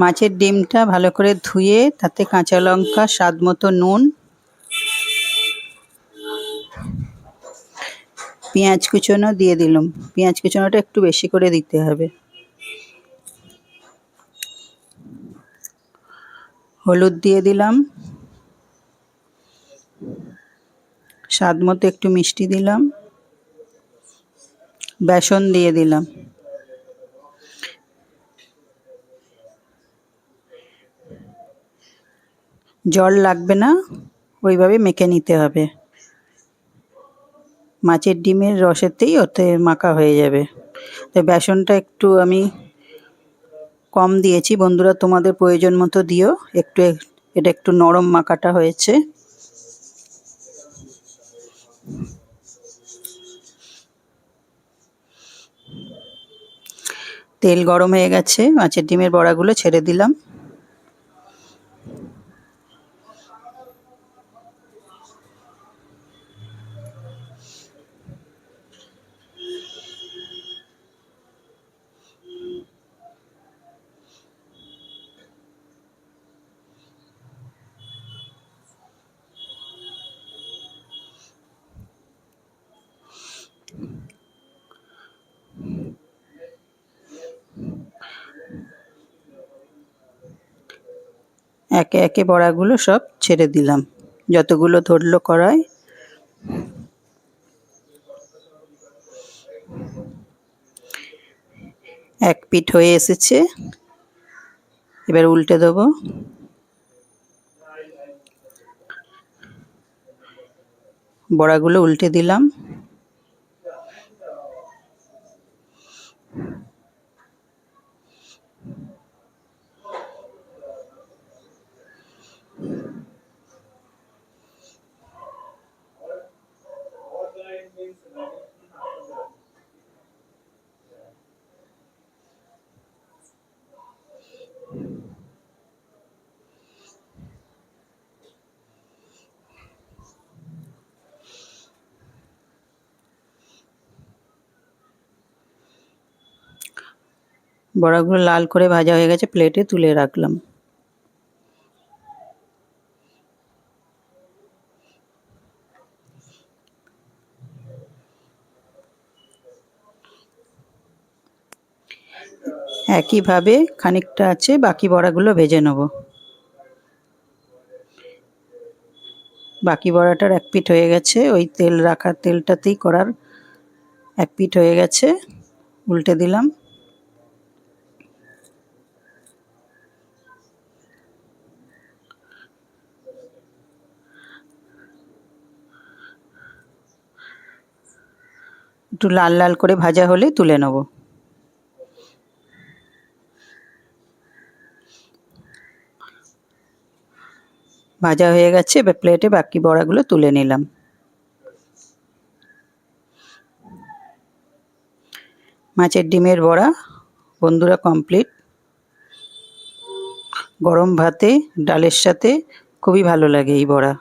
মাছের ডিমটা ভালো করে ধুয়ে তাতে কাঁচা লঙ্কা, স্বাদ মতো নুন, পেঁয়াজ কুচনো দিয়ে দিলাম। পেঁয়াজ কুচনোটা একটু বেশি করে দিতে হবে। হলুদ দিয়ে দিলাম, স্বাদ মতো একটু মিষ্টি দিলাম, বেসন দিয়ে দিলাম। জল লাগবে না, ওইভাবে মেখে নিতে হবে। মাছের ডিমের রসেতেই ওতে মাখা হয়ে যাবে। তো বেসনটা একটু আমি কম দিয়েছি, বন্ধুরা তোমাদের প্রয়োজন মতো দিও। এটা একটু নরম মাখাটা হয়েছে। তেল গরম হয়ে গেছে, মাছের ডিমের বড়াগুলো ছেড়ে দিলাম। একে একে বড়াগুলো সব ছেড়ে দিলাম, যতগুলো ধরলো কড়াই। এক পিঠ হয়ে এসেছে, এবার উল্টে দেবো। বড়াগুলো উল্টে দিলাম। বড়াগুলো লাল করে ভাজা হয়ে গেছে, প্লেটে তুলে রাখলাম। একইভাবে খানিকটা আছে, বাকি বড়াগুলো ভেজে নেব। বাকি বড়াটার এক পিঠ হয়ে গেছে, ওই তেল রাখার তেলটাতেই করার এক পিঠ হয়ে গেছে, উল্টে দিলাম। একটু লাল লাল করে ভাজা হলে তুলে নেব। ভাজা হয়ে গেছে, এবার প্লেটে বাকি বড়াগুলো তুলে নিলাম। মাছের ডিমের বড়া বন্ধুরা কমপ্লিট। গরম ভাতে ডালের সাথে খুবই ভালো লাগে এই বড়া।